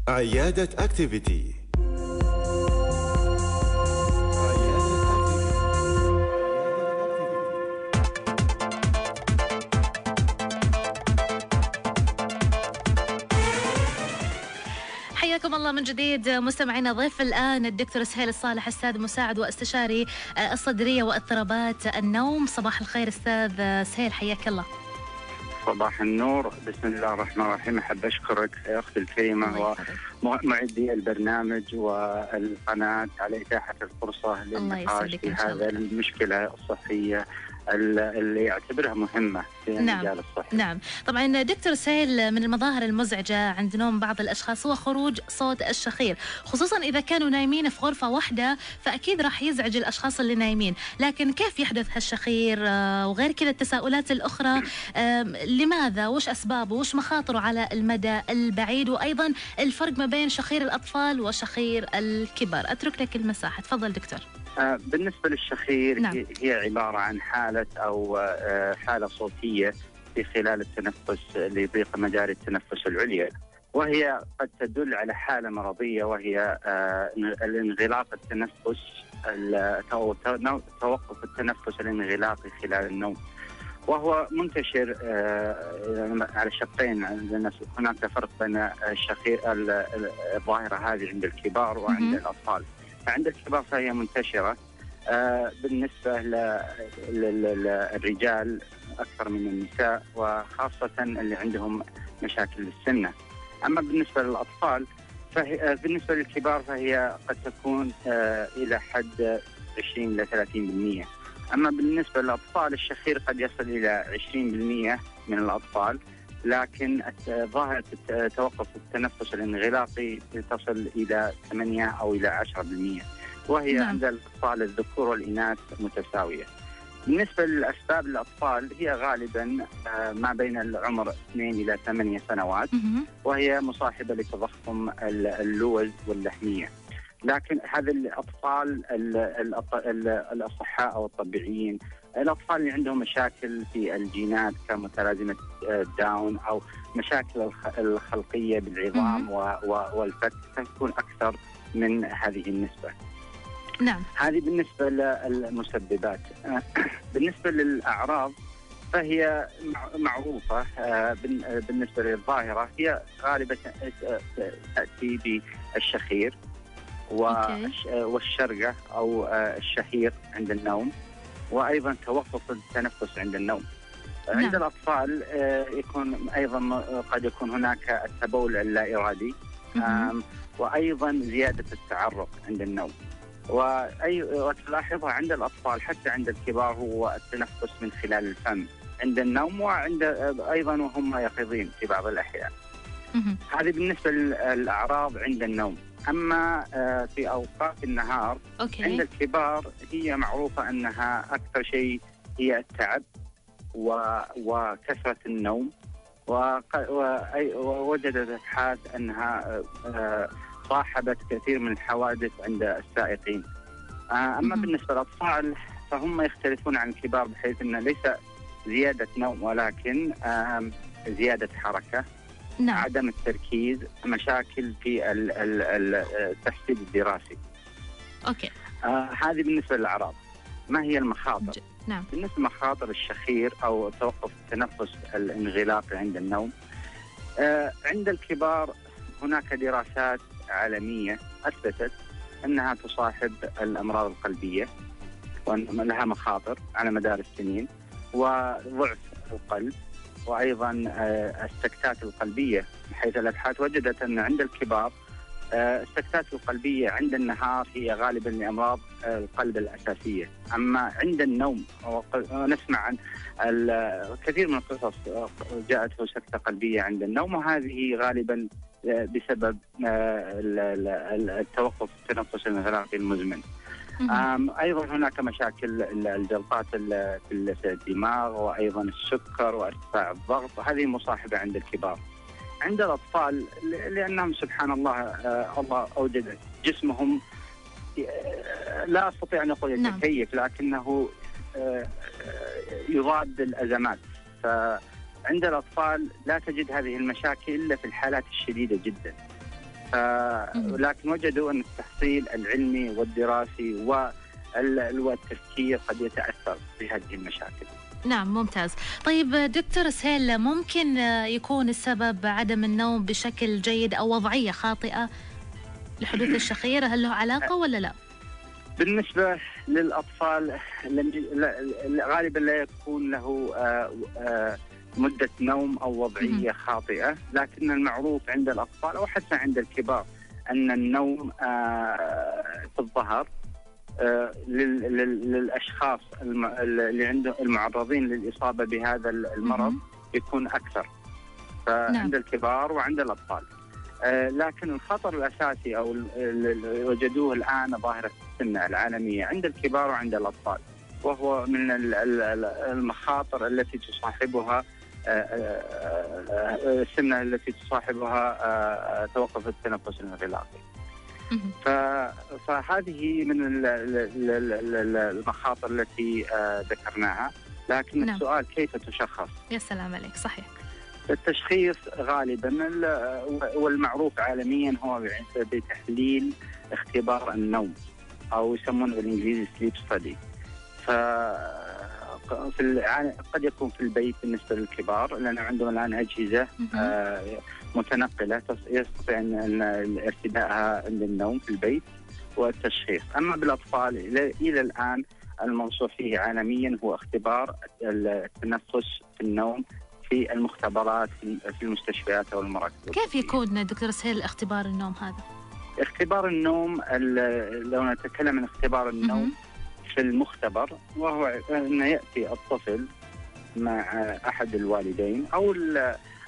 عيادة أكتيفيتي. حياكم الله من جديد مستمعينا. ضيف الآن الدكتور سهيل الصالح، أستاذ مساعد واستشاري الصدرية واضطرابات النوم. صباح الخير أستاذ سهيل، حياك الله. صباح النور، بسم الله الرحمن الرحيم. أحب أشكرك أختي الكريمة ومعدي البرنامج والقناة على إتاحة الفرصة للنقاش في هذا المشكلة الصحية اللي يعتبرها مهمة في المجال الصحي. نعم، طبعا دكتور سهيل، من المظاهر المزعجة عند نوم بعض الأشخاص هو خروج صوت الشخير، خصوصا إذا كانوا نايمين في غرفة واحدة، فأكيد راح يزعج الأشخاص اللي نايمين. لكن كيف يحدث هالشخير؟ وغير كذا التساؤلات الأخرى، لماذا؟ وش أسبابه؟ وش مخاطره على المدى البعيد؟ وأيضا الفرق ما بين شخير الأطفال وشخير الكبار. أترك لك المساحة، تفضل دكتور. بالنسبة للشخير، نعم. هي عبارة عن حالة أو حالة صوتية في خلال التنفس لضيق مجاري التنفس العليا، وهي قد تدل على حالة مرضية، وهي الانغلاق التنفس أو توقف التنفس الانغلاقي خلال النوم، وهو منتشر على شقين. هناك فرق بين الشخير الظاهرة هذه عند الكبار وعند الأطفال. فعند الكبار فهي منتشرة بالنسبة للرجال أكثر من النساء، وخاصة اللي عندهم مشاكل السمنة. أما بالنسبة للأطفال بالنسبة للكبار فهي قد تكون إلى حد 20 إلى 30%. أما بالنسبة للأطفال الشخير قد يصل إلى 20% من الأطفال، لكن ظاهرة توقف التنفس الانغلاقي تصل إلى 8 أو إلى 10%، وهي نعم. عند الأطفال الذكور والإناث متساوية. بالنسبة للأسباب الأطفال هي غالبا ما بين العمر 2 إلى 8 سنوات، وهي مصاحبة لتضخم اللوز واللحمية. لكن هذا الأطفال الأصحاء أو الطبيعيين، الأطفال اللي عندهم مشاكل في الجينات كمتلازمة داون أو مشاكل الخلقية بالعظام والفك، تكون أكثر من هذه النسبة. نعم. هذه بالنسبة للمسببات. بالنسبة للأعراض فهي معروفة. بالنسبة للظاهرة هي غالبا تأتي بالشخير والشرقة أو الشهيق عند النوم، وأيضا توقف التنفس عند النوم. نعم. عند الأطفال يكون أيضا قد يكون هناك التبول اللا إرادي، وأيضا زيادة التعرق عند النوم. وتلاحظها عند الأطفال حتى عند الكبار هو التنفس من خلال الفم عند النوم، وعند أيضا وهم يقظين في بعض الأحيان. هذه بالنسبة للأعراض عند النوم. أما في أوقات النهار عند الكبار هي معروفة أنها أكثر شيء هي التعب وكثرة النوم، ووجدت أبحاث أنها صاحبت كثير من الحوادث عند السائقين. أما بالنسبة للأطفال فهم يختلفون عن الكبار، بحيث أنه ليس زيادة نوم ولكن زيادة حركة. نعم. عدم التركيز، مشاكل في التحصيل الدراسي. أوكي. هذه بالنسبة للأعراض. ما هي المخاطر؟ نعم. بالنسبة لمخاطر الشخير أو توقف التنفس الانغلاقي عند النوم، عند الكبار هناك دراسات عالمية أثبتت أنها تصاحب الأمراض القلبية وأن لها مخاطر على مدار السنين، وضعف القلب، وأيضا السكتات القلبية، بحيث الأبحاث وجدت أن عند الكبار السكتات القلبية عند النهار هي غالبا لأمراض القلب الأساسية. أما عند النوم نسمع عن الكثير من القصص جاءته سكتة قلبية عند النوم، وهذه غالبا بسبب التوقف التنفس الانغلاقي المزمن. أيضا هناك مشاكل الجلطات في الدماغ، وأيضا السكر وارتفاع الضغط، وهذه مصاحبة عند الكبار. عند الأطفال لأنهم سبحان الله الله أوجد جسمهم لا أستطيع أن أقول يتكيف، لكنه يضاد الأزمات، عند الأطفال لا تجد هذه المشاكل إلا في الحالات الشديدة جدا. لكن وجدوا أن التحصيل العلمي والدراسي والتفكير قد يتأثر بهذه المشاكل. نعم ممتاز. طيب دكتور سهيل، ممكن يكون السبب عدم النوم بشكل جيد أو وضعية خاطئة لحدوث الشخير؟ هل له علاقة ولا لا؟ بالنسبة للأطفال غالبا لا يكون له مدة نوم أو وضعية خاطئة، لكن المعروف عند الأطفال أو حتى عند الكبار أن النوم في الظهر للأشخاص اللي عندهم المعرضين للإصابة بهذا المرض يكون أكثر، فعند الكبار وعند الأطفال. لكن الخطر الأساسي أو وجدوه الآن ظاهرة السمنة العالمية عند الكبار وعند الأطفال، وهو من المخاطر التي تصاحبها السمنة التي تصاحبها توقف التنفس الانغلاقي. فهذه من المخاطر التي ذكرناها. لكن السؤال كيف تشخص؟ يا سلام عليك، صحيح. التشخيص غالبا والمعروف عالميا هو بتحليل اختبار النوم، أو يسمونه بالإنجليزي سليب ستدي. قد يكون في البيت بالنسبة للكبار، لأن عندهم الآن أجهزة متنقلة يستطيع أن ارتدائها عند النوم في البيت والتشخيص. أما بالأطفال إلى الآن المنصوص فيه عالميا هو اختبار التنفس في النوم في المختبرات في المستشفيات أو المراكز. كيف يكون دكتور سهيل اختبار النوم هذا؟ اختبار النوم لو نتكلم عن اختبار النوم في المختبر، وهو أن يأتي الطفل مع أحد الوالدين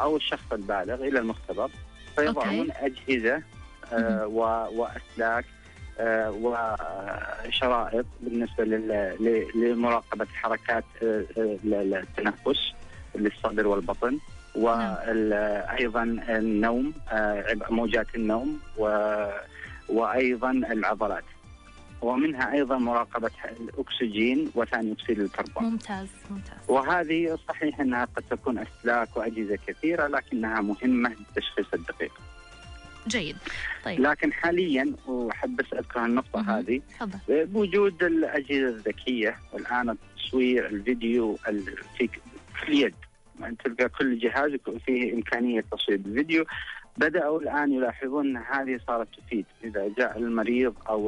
أو الشخص البالغ إلى المختبر، فيضعون أجهزة وأسلاك وشرائط بالنسبة لمراقبة حركات التنفس للصدر والبطن، وأيضا النوم، موجات النوم، وأيضا العضلات، ومنها أيضا مراقبة الأكسجين وثاني أكسيد الكربون. ممتاز. وهذه صحيح أنها قد تكون أسلاك وأجهزة كثيرة، لكنها مهمة للتشخيص الدقيق. جيد. طيب. لكن حاليا، وأحب بس أذكر النقطة هذه، بوجود الأجهزة الذكية والآن التصوير الفيديو في اليد، تلقى كل جهاز فيه إمكانية تصوير الفيديو. بدأوا الآن يلاحظون أن هذه صارت تفيد إذا جاء المريض أو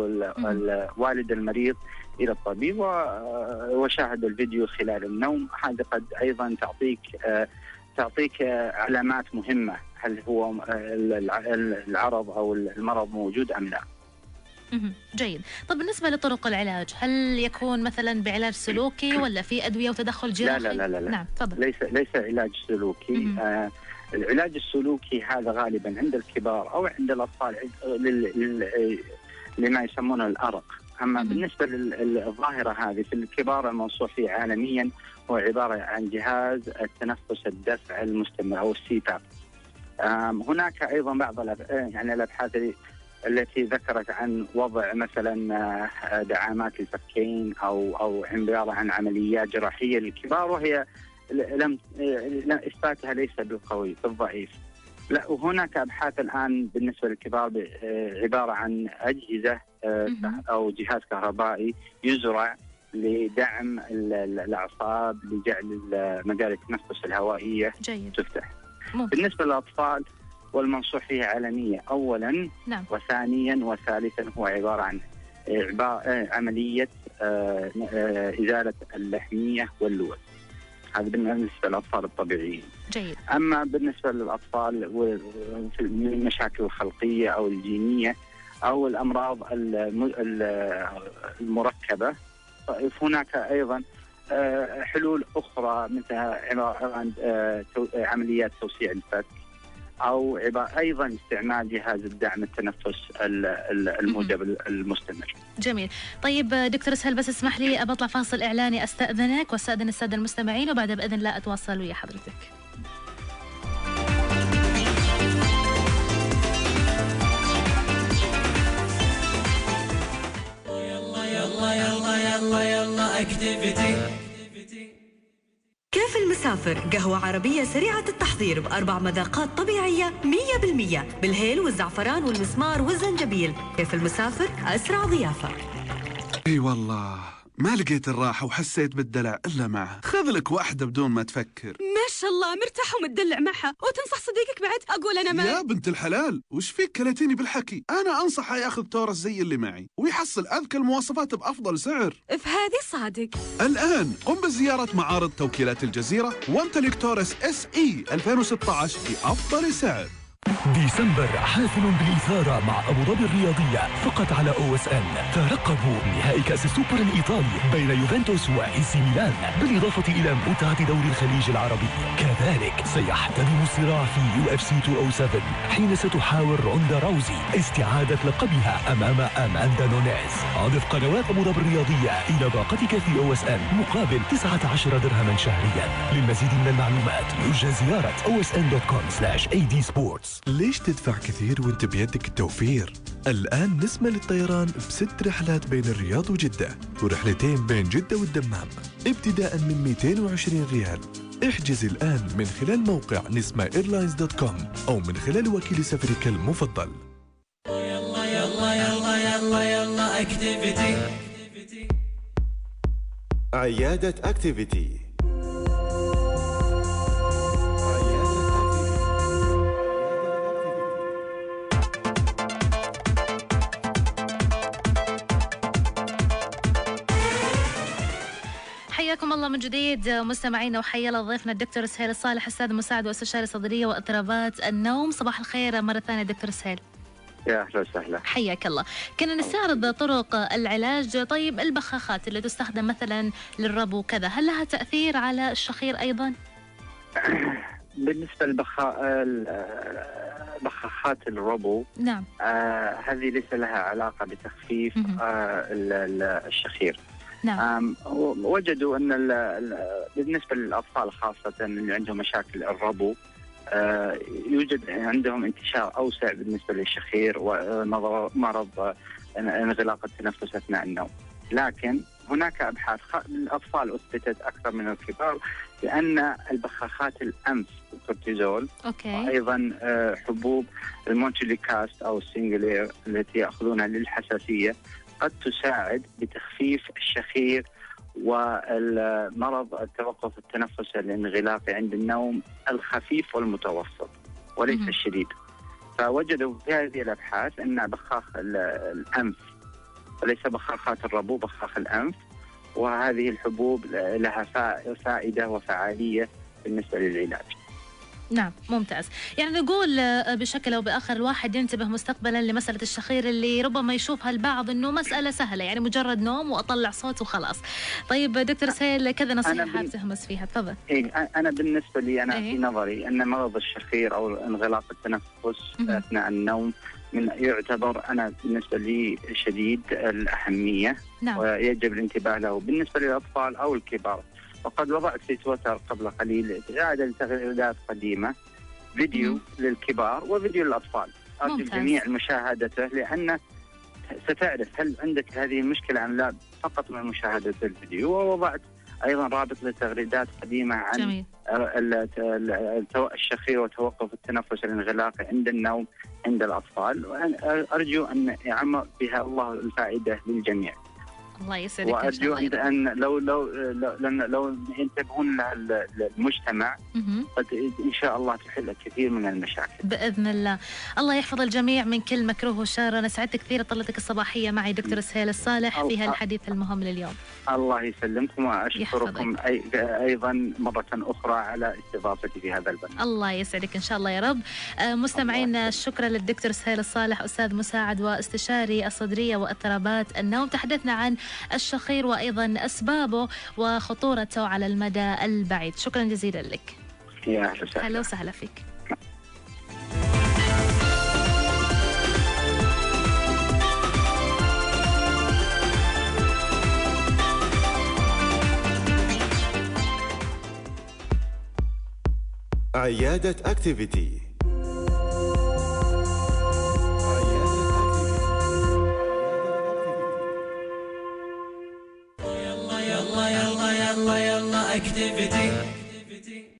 والد المريض إلى الطبيب وشاهد الفيديو خلال النوم. هذا قد أيضا تعطيك علامات مهمة، هل هو العرض أو المرض موجود أم لا. جيد. طب بالنسبة لطرق العلاج، هل يكون مثلا بعلاج سلوكي ولا في أدوية وتدخل جراحي؟ لا. نعم تفضل. ليس علاج سلوكي. العلاج السلوكي هذا غالبا عند الكبار أو عند الأطفال لما يسمونه الأرق. أما بالنسبة للظاهرة هذه في الكبار المنصوص فيه عالميا هو عبارة عن جهاز التنفس الدفع المستمر أو السيتاب. هناك أيضا بعض الأبحاث التي ذكرت عن وضع مثلا دعامات الفكين أو عبارة عن عمليات جراحية للكبار، وهي لم إثباتها ليس بالقوي، بالضعيف. لا، وهناك أبحاث الآن بالنسبة للكبار عبارة عن أجهزة أو جهاز كهربائي يزرع لدعم الأعصاب، لجعل مجال التنفس الهوائية تفتح. بالنسبة للأطفال والمنصوح فيها عالمية أولا، وثانيا وثالثا هو عبارة عن عملية إزالة اللحمية واللوز. هذا بالنسبة للأطفال الطبيعيين. جيد. أما بالنسبة للأطفال في المشاكل الخلقية أو الجينية أو الأمراض المركبة، هناك أيضا حلول أخرى مثل عمليات توسيع الفك، أو أيضا استعمال جهاز الدعم التنفس الموجب المستمر. جميل. طيب دكتور سهيل، بس اسمح لي أطلع فاصل إعلاني، أستأذنك واستأذن السادة المستمعين، وبعدها بإذن الله أتواصل ويا حضرتك. يلا يلا يلا يلا يلا اكتيفيتي. كيف المسافر قهوة عربية سريعة التحضير ب4 مذاقات طبيعية 100% بالهيل والزعفران والمسمار والزنجبيل. كيف المسافر أسرع ضيافة. اي والله ما لقيت الراحة وحسيت بالدلع إلا معه. خذ لك واحدة بدون ما تفكر. ما شاء الله مرتاح ومتدلع معها. وتنصح صديقك بعد؟ أقول أنا معي. يا بنت الحلال وش فيك كلتيني بالحكي؟ أنا أنصحه ياخذ تورس زي اللي معي ويحصل أذكى المواصفات بأفضل سعر. فهذه صادق. الآن قم بزيارة معارض توكيلات الجزيرة وامتلك تورس SE 2016 بأفضل سعر. ديسمبر حافل بالإثارة مع أبو ظبي الرياضية فقط على OSN. ترقبوا نهائي كأس السوبر الإيطالي بين يوفنتوس وإيسي ميلان، بالإضافة إلى متعة دوري الخليج العربي. كذلك سيحتدم الصراع في UFC 207 حين ستحاول روندا راوزي استعادة لقبها أمام أماندا نونيز. أضف قنوات أبو ظبي الرياضية إلى باقتك في OSN مقابل 19 درهما شهريا. للمزيد من المعلومات يرجى زيارة osn.com/adsports. ليش تدفع كثير وانت بيدك التوفير؟ الآن نسمة للطيران ب6 رحلات بين الرياض وجدة ورحلتين بين جدة والدمام ابتداء من 220 ريال. احجز الآن من خلال موقع nismaeirlines.com أو من خلال وكيل سفرك المفضل. يلا يلا يلا يلا يلا اكتيفيتي. عيادة أكتيفيتي. حياكم الله من جديد مستمعينا، وحيا الله ضيفنا الدكتور سهيل الصالح، استاذ مساعد واستشاري صدريه واضطرابات النوم. صباح الخير مره ثانيه دكتور سهيل. يا اهلا وسهلا. حياك الله. كنا نستعرض طرق العلاج. طيب البخاخات اللي تستخدم مثلا للربو كذا، هل لها تاثير على الشخير ايضا؟ بالنسبه بخاخات الربو، نعم، هذه ليس لها علاقه بتخفيف الشخير. نعم. وجدوا ان بالنسبه للاطفال خاصه اللي عندهم مشاكل الربو، يوجد عندهم انتشار اوسع بالنسبه للشخير ومرض انغلاق التنفس اثناء النوم. لكن هناك ابحاث للاطفال اثبتت اكثر من الكبار بان البخاخات الانف الكورتيزول، وايضا حبوب المونتيليكاست او السينجلير التي ياخذونها للحساسيه قد تساعد بتخفيف الشخير والمرض التوقف التنفس الانغلاقي عند النوم الخفيف والمتوسط وليس الشديد. فوجدوا في هذه الابحاث ان بخاخ الانف وليس بخاخات الربو، بخاخ الانف، وهذه الحبوب لها فائده وفعاليه بالنسبه للعلاج. نعم، ممتاز. يعني نقول بشكل أو بآخر الواحد ينتبه مستقبلا لمسألة الشخير اللي ربما يشوفها البعض أنه مسألة سهلة، يعني مجرد نوم وأطلع صوت وخلاص. طيب دكتور سهيل، كذا نصيحة حاب تهمس فيها، تفضل. أنا بالنسبة لي في نظري أن مرض الشخير أو انغلاق التنفس أثناء النوم يعتبر بالنسبة لي شديد الأهمية. نعم. ويجب الانتباه له بالنسبة للأطفال أو الكبار. وقد وضعت في تويتر قبل قليل إعادة لتغريدات قديمة، فيديو للكبار وفيديو للأطفال. أرجو الجميع مشاهدته، لأن ستعرف هل عندك هذه المشكلة أم لا فقط من مشاهدة الفيديو. ووضعت أيضا رابط لتغريدات قديمة عن الشخير وتوقف التنفس الانغلاقي عند النوم عند الأطفال، وأرجو أن يعم بها الله الفائدة للجميع. الله يسعدك. وأرجو أن لو ينتبهون للمجتمع قد إن شاء الله تحل الكثير من المشاكل بإذن الله. الله يحفظ الجميع من كل مكروه وشر. أنا سعدت كثير طلتك الصباحية معي دكتور سهيل الصالح في هالحديث المهم لليوم. الله يسلمكم، وأشكركم أيضا مرة أخرى على استضافتي في هذا البرنامج. الله يسعدك إن شاء الله يا رب. مستمعين، شكرا للدكتور سهيل الصالح، أستاذ مساعد واستشاري الصدرية واضطرابات النوم. تحدثنا عن الشخير وأيضا أسبابه وخطورته على المدى البعيد. شكرا جزيلا لك. يا أهلا وسهلا. أهلا وسهلا فيك. عيادة أكتيفيتي.